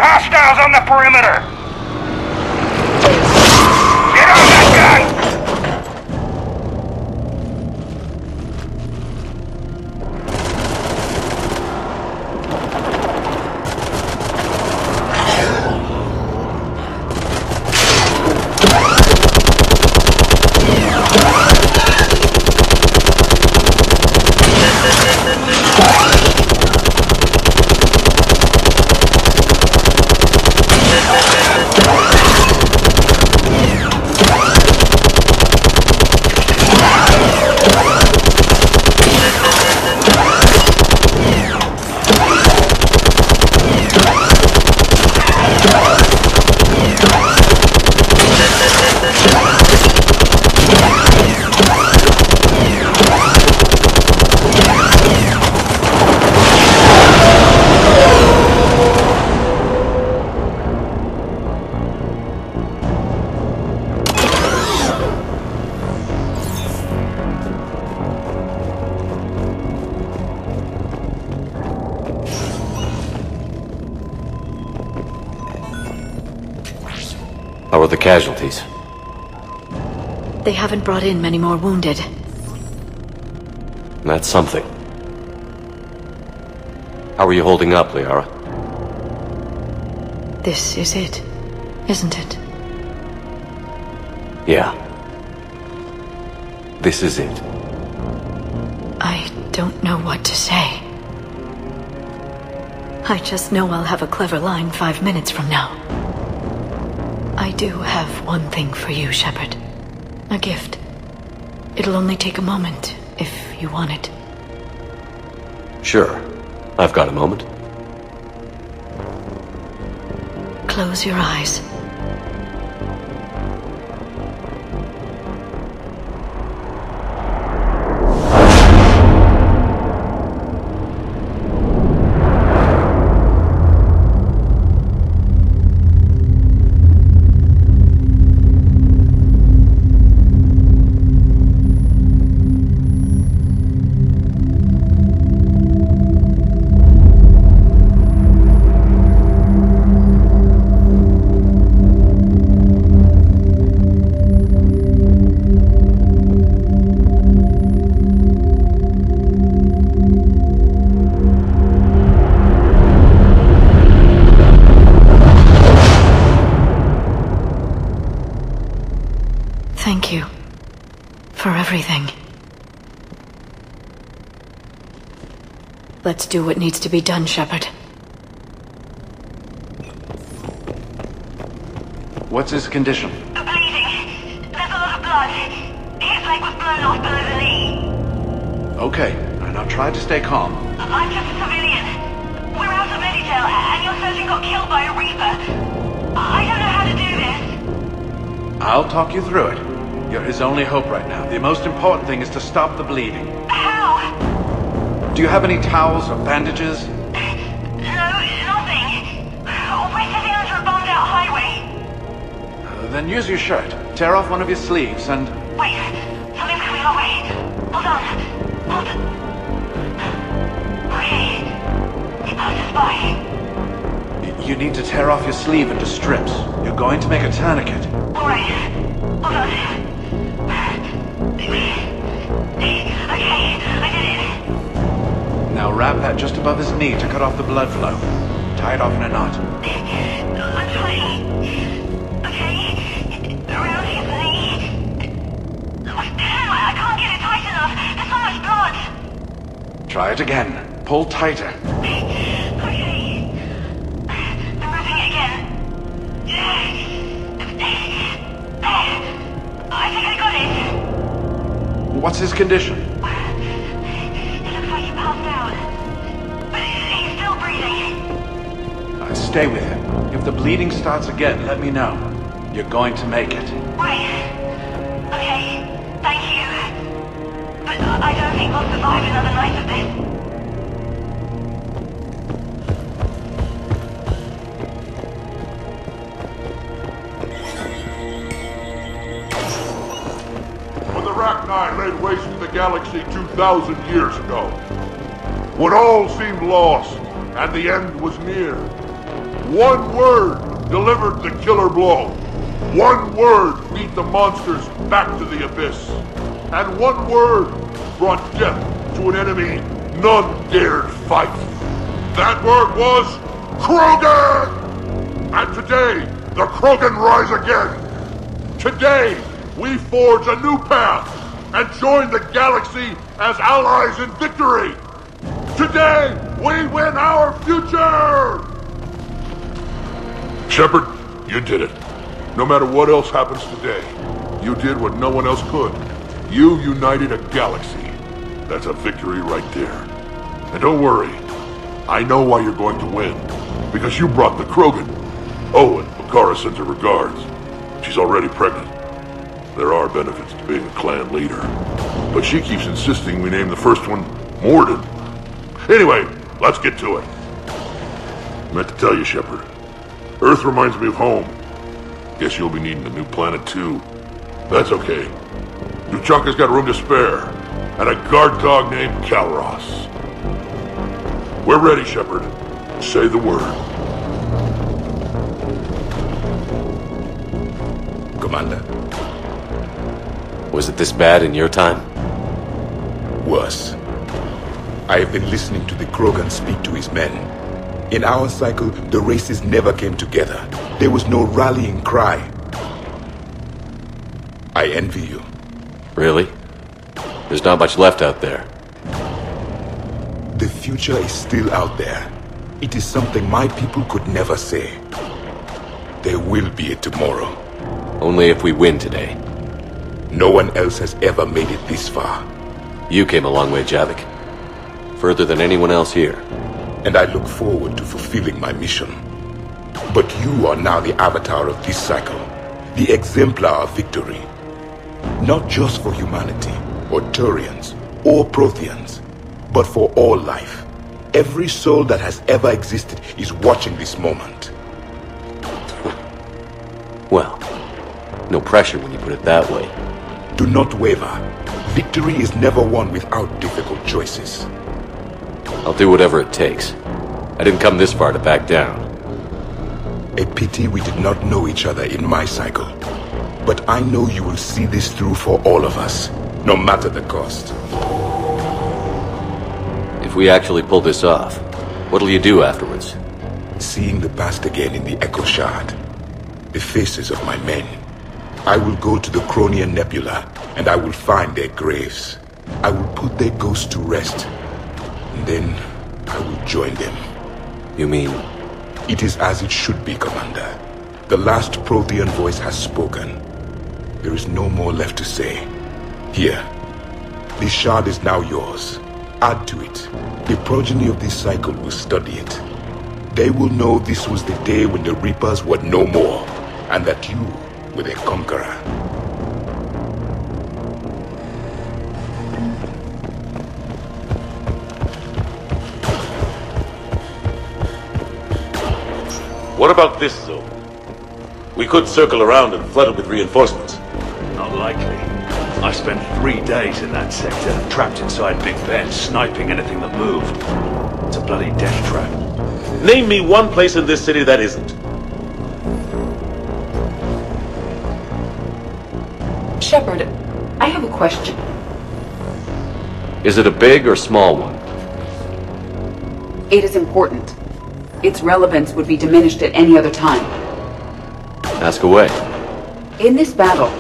Hostiles on the perimeter! Get on that gun! How are the casualties? They haven't brought in many more wounded. That's something. How are you holding up, Liara? This is it, isn't it? Yeah. This is it. I don't know what to say. I just know I'll have a clever line 5 minutes from now. I do have one thing for you, Shepard. A gift. It'll only take a moment, if you want it. Sure. I've got a moment. Close your eyes. Thank you for everything. Let's do what needs to be done, Shepard. What's his condition? Bleeding. There's a lot of blood. His leg was blown off below the knee. Okay, now try to stay calm. I'm just a civilian. We're out of Meditail, and your surgeon got killed by a Reaper. I don't know how to do this. I'll talk you through it. You're his only hope right now. The most important thing is to stop the bleeding. How? Do you have any towels or bandages? No, nothing. We're sitting under a bombed-out highway. Then use your shirt. Tear off one of your sleeves and... Wait, something's coming our way. Hold on. Hold on. Okay. It passes by. You need to tear off your sleeve into strips. You're going to make a tourniquet. Alright. Hold on. Okay, I did it. Now wrap that just above his knee to cut off the blood flow. Tie it off in a knot. I'm trying. Okay. Around his knee. Damn, I can't get it tight enough. There's so much blood. Try it again. Pull tighter. Okay. I'm ripping it again. I think I got it. What's his condition? It looks like he passed out. But he's still breathing. Stay with him. If the bleeding starts again, let me know. You're going to make it. Right. Okay. Thank you. But I don't think we'll survive another night of this. laid waste to the galaxy 2,000 years ago. When all seemed lost and the end was near, one word delivered the killer blow. One word beat the monsters back to the abyss. And one word brought death to an enemy none dared fight. That word was Krogan! And today, the Krogan rise again. Today, we forge a new path and join the galaxy as allies in victory. Today, we win our future! Shepard, you did it. No matter what else happens today, you did what no one else could. You united a galaxy. That's a victory right there. And don't worry, I know why you're going to win. Because you brought the Krogan. Oh, and Bakara sends her regards. She's already pregnant. There are benefits to being a clan leader. But she keeps insisting we name the first one Morden. Anyway, let's get to it. I meant to tell you, Shepard. Earth reminds me of home. Guess you'll be needing a new planet too. That's okay. Tuchanka's got room to spare. And a guard dog named Kalros. We're ready, Shepard. Say the word. Commander. Was it this bad in your time? Worse. I have been listening to the Krogan speak to his men. In our cycle, the races never came together. There was no rallying cry. I envy you. Really? There's not much left out there. The future is still out there. It is something my people could never say. There will be a tomorrow. Only if we win today. No one else has ever made it this far. You came a long way, Javik. Further than anyone else here. And I look forward to fulfilling my mission. But you are now the avatar of this cycle. The exemplar of victory. Not just for humanity, or Turians, or Protheans, but for all life. Every soul that has ever existed is watching this moment. Well, no pressure when you put it that way. Do not waver. Victory is never won without difficult choices. I'll do whatever it takes. I didn't come this far to back down. A pity we did not know each other in my cycle. But I know you will see this through for all of us, no matter the cost. If we actually pull this off, what'll you do afterwards? Seeing the past again in the Echo Shard. The faces of my men. I will go to the Cronian Nebula, and I will find their graves. I will put their ghosts to rest. And then, I will join them. You mean? It is as it should be, Commander. The last Prothean voice has spoken. There is no more left to say. Here. This shard is now yours. Add to it. The progeny of this cycle will study it. They will know this was the day when the Reapers were no more, and that you were their conqueror. What about this zone? We could circle around and flood it with reinforcements. Not likely. I spent 3 days in that sector, trapped inside Big Ben, sniping anything that moved. It's a bloody death trap. Name me one place in this city that isn't. Shepard, I have a question. Is it a big or small one? It is important. Its relevance would be diminished at any other time. Ask away. In this battle,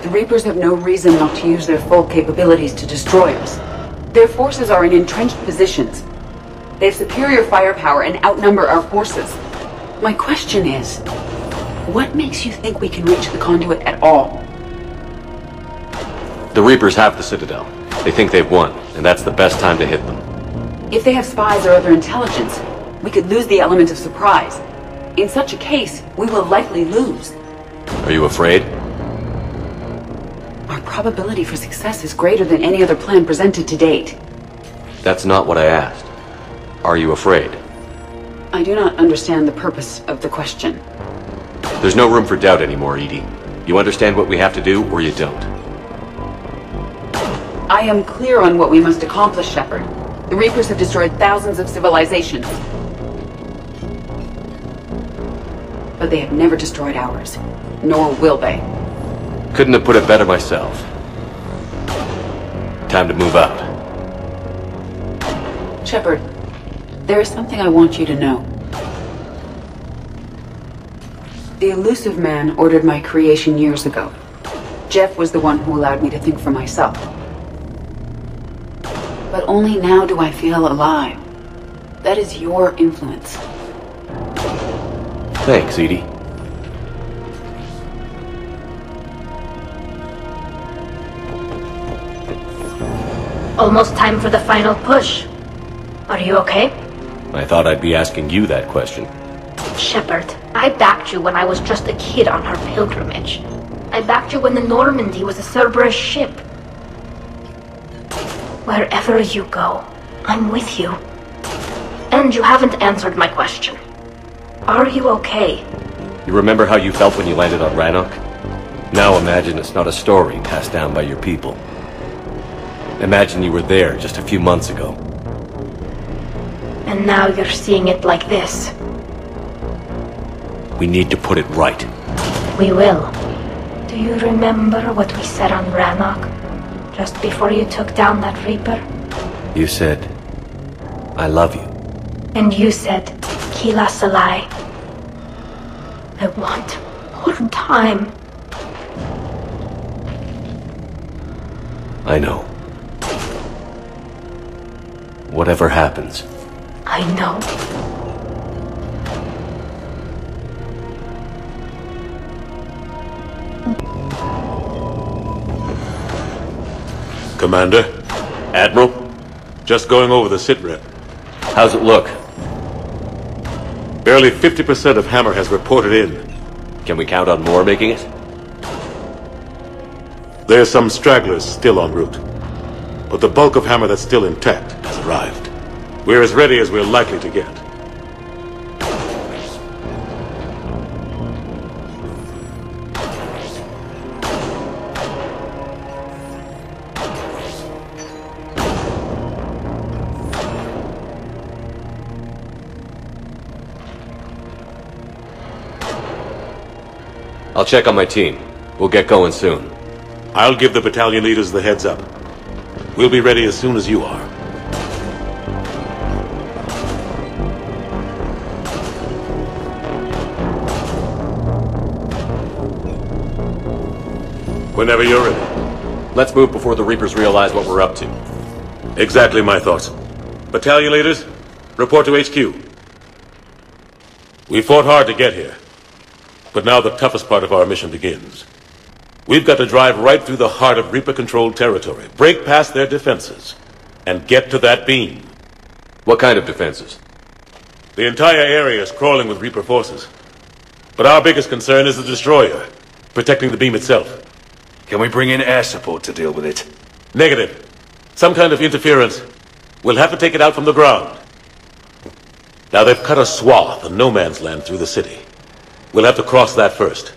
the Reapers have no reason not to use their full capabilities to destroy us. Their forces are in entrenched positions. They have superior firepower and outnumber our forces. My question is, what makes you think we can reach the conduit at all? The Reapers have the Citadel. They think they've won, and that's the best time to hit them. If they have spies or other intelligence, we could lose the element of surprise. In such a case, we will likely lose. Are you afraid? Our probability for success is greater than any other plan presented to date. That's not what I asked. Are you afraid? I do not understand the purpose of the question. There's no room for doubt anymore, Edie. You understand what we have to do, or you don't. I am clear on what we must accomplish, Shepard. The Reapers have destroyed thousands of civilizations. But they have never destroyed ours. Nor will they. Couldn't have put it better myself. Time to move out. Shepard, there is something I want you to know. The Elusive Man ordered my creation years ago. Jeff was the one who allowed me to think for myself. But only now do I feel alive. That is your influence. Thanks, Edie. Almost time for the final push. Are you okay? I thought I'd be asking you that question. Shepard, I backed you when I was just a kid on her pilgrimage. I backed you when the Normandy was a Cerberus ship. Wherever you go, I'm with you. And you haven't answered my question. Are you okay? You remember how you felt when you landed on Rannoch? Now imagine it's not a story passed down by your people. Imagine you were there just a few months ago. And now you're seeing it like this. We need to put it right. We will. Do you remember what we said on Rannoch? Just before you took down that Reaper? You said, I love you. And you said, Kila Salai. I want more time. I know. Whatever happens. I know. Commander? Admiral? Just going over the sitrep. How's it look? Barely 50% of Hammer has reported in. Can we count on more making it? There's some stragglers still en route. But the bulk of Hammer that's still intact has arrived. We're as ready as we're likely to get. I'll check on my team. We'll get going soon. I'll give the battalion leaders the heads up. We'll be ready as soon as you are. Whenever you're ready. Let's move before the Reapers realize what we're up to. Exactly my thoughts. Battalion leaders, report to HQ. We fought hard to get here. But now the toughest part of our mission begins. We've got to drive right through the heart of Reaper-controlled territory, break past their defenses, and get to that beam. What kind of defenses? The entire area is crawling with Reaper forces. But our biggest concern is the destroyer, protecting the beam itself. Can we bring in air support to deal with it? Negative. Some kind of interference. We'll have to take it out from the ground. Now they've cut a swath of no man's land through the city. We'll have to cross that first.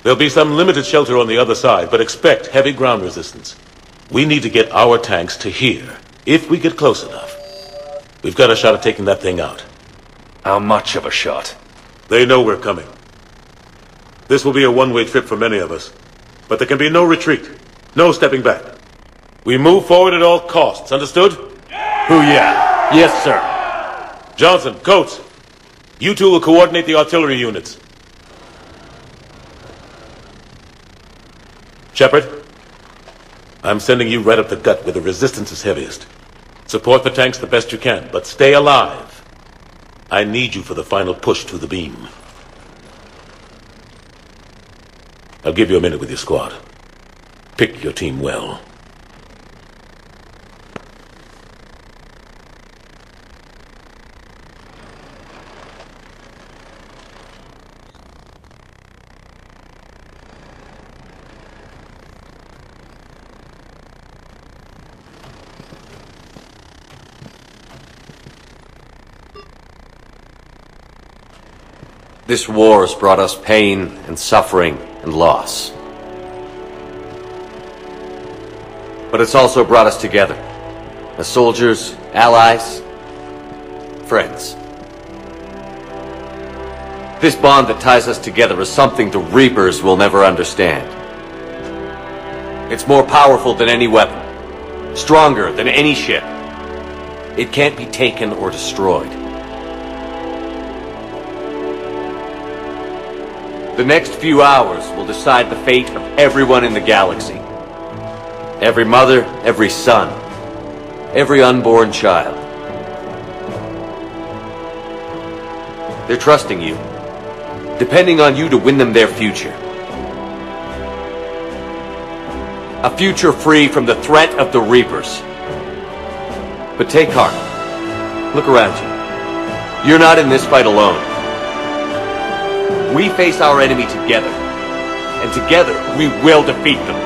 There'll be some limited shelter on the other side, but expect heavy ground resistance. We need to get our tanks to here, if we get close enough. We've got a shot at taking that thing out. How much of a shot? They know we're coming. This will be a one-way trip for many of us. But there can be no retreat. No stepping back. We move forward at all costs, understood? Booyah! Yes, sir. Johnson, Coates, you two will coordinate the artillery units. Shepard, I'm sending you right up the gut where the resistance is heaviest. Support the tanks the best you can, but stay alive. I need you for the final push to the beam. I'll give you a minute with your squad. Pick your team well. This war has brought us pain and suffering and loss. But it's also brought us together. As soldiers, allies, friends. This bond that ties us together is something the Reapers will never understand. It's more powerful than any weapon. Stronger than any ship. It can't be taken or destroyed. The next few hours will decide the fate of everyone in the galaxy. Every mother, every son, every unborn child. They're trusting you, depending on you to win them their future. A future free from the threat of the Reapers. But take heart. Look around you. You're not in this fight alone. We face our enemy together, and together we will defeat them.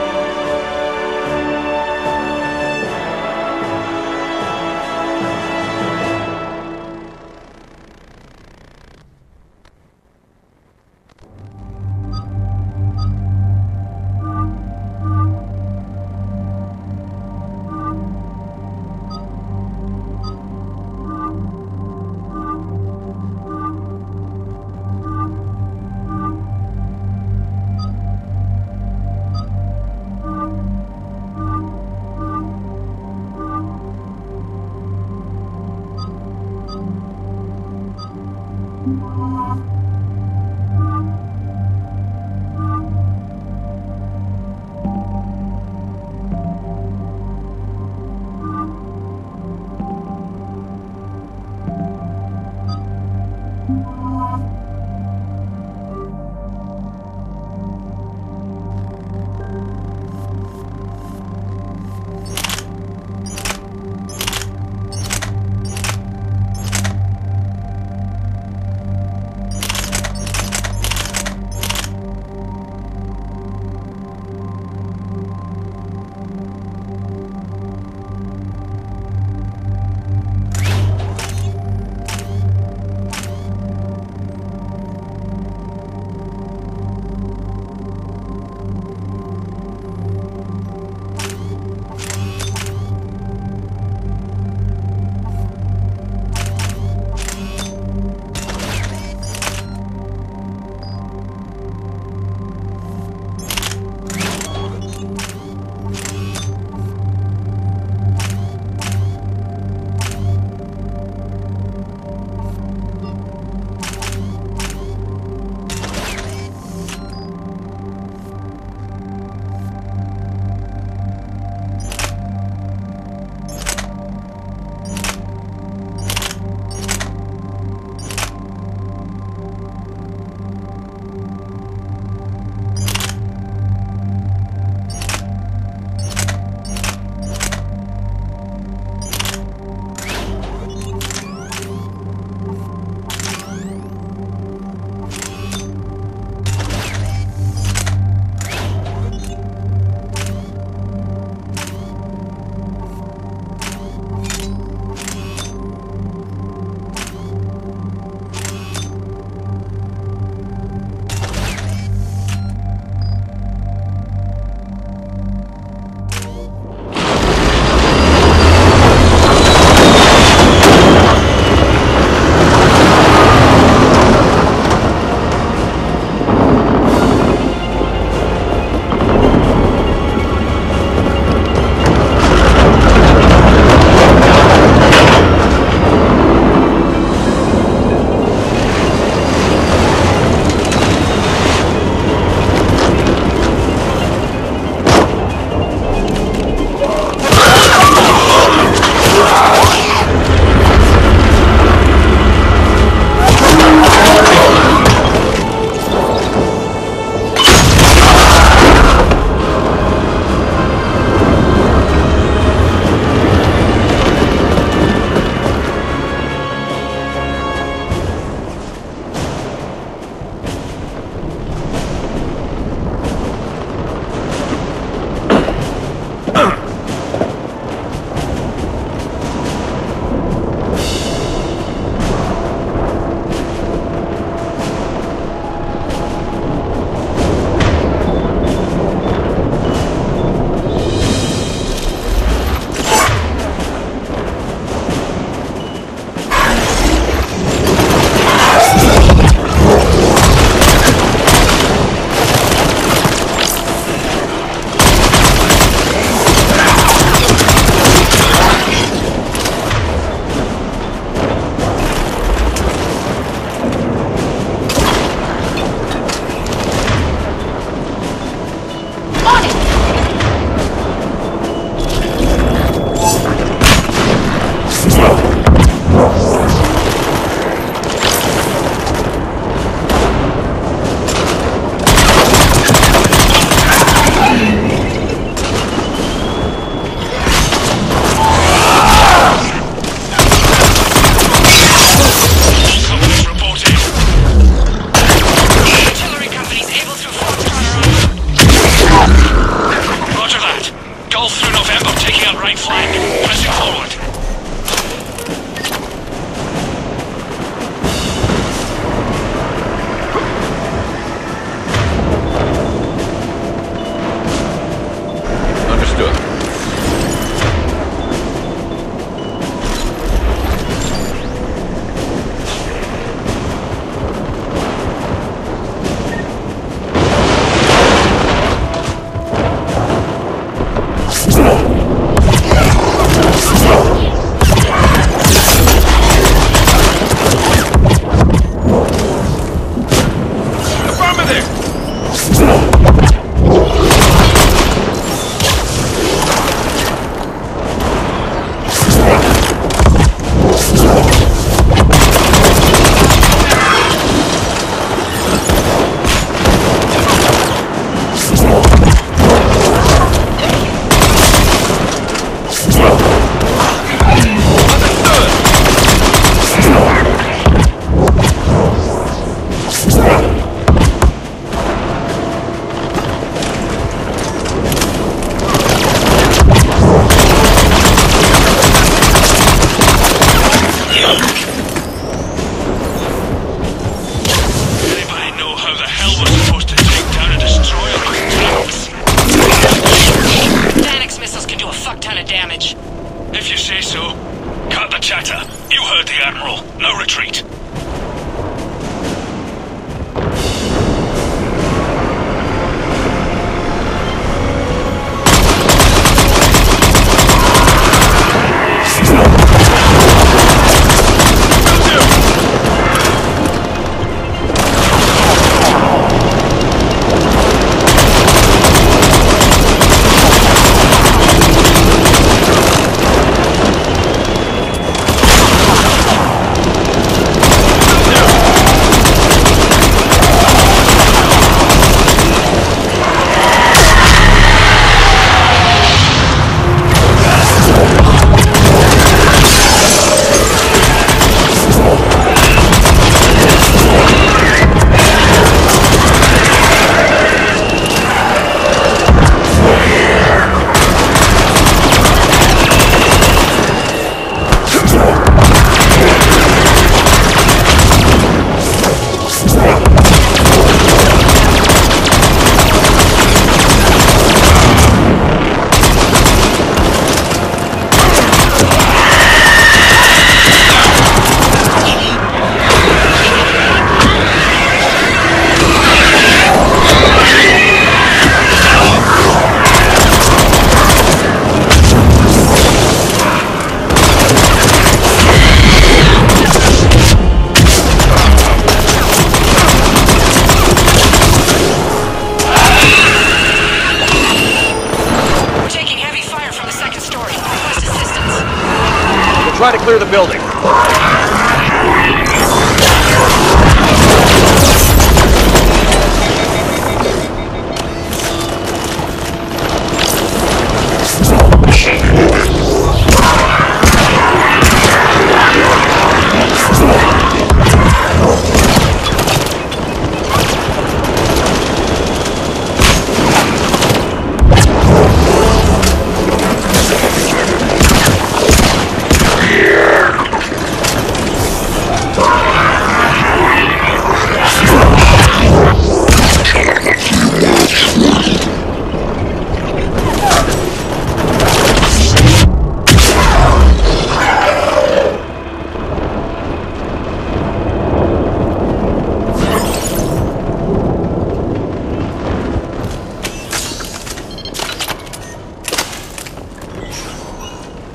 try to clear the building.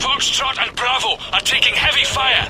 Foxtrot and Bravo are taking heavy fire.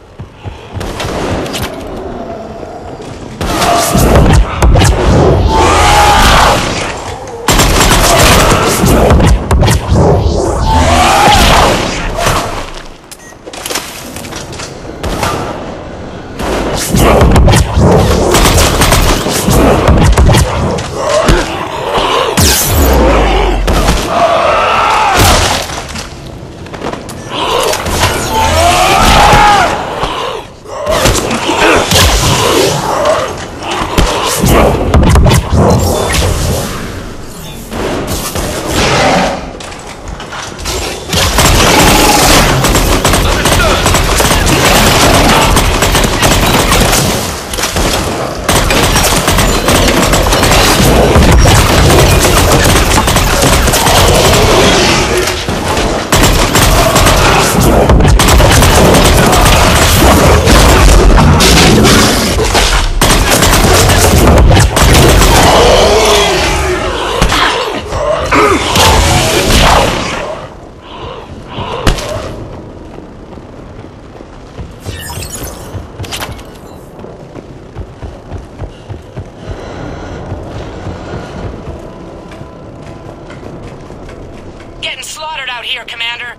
Getting slaughtered out here, Commander.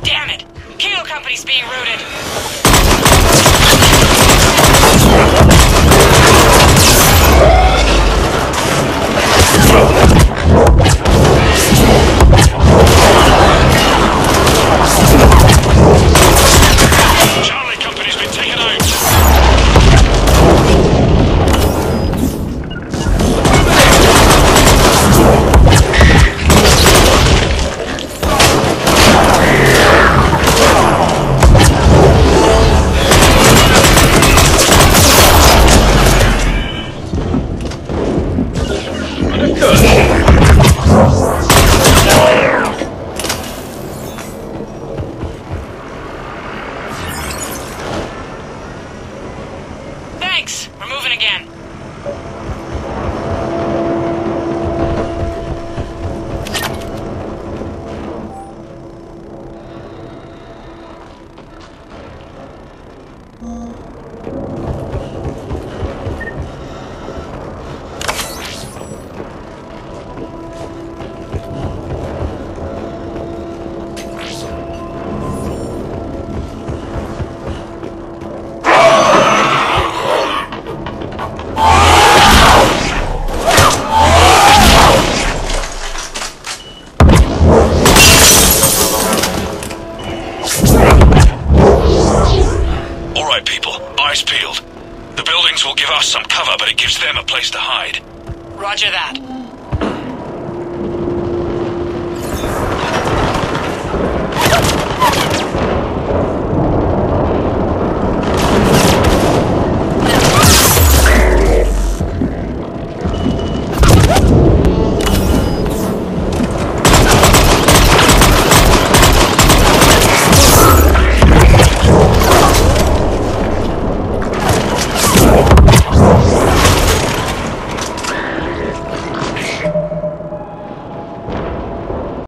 Damn it! Kilo Company's being routed. Charlie Company's been taken out. Thanks! We're moving again. Eyes peeled. The buildings will give us some cover, but it gives them a place to hide. Roger that.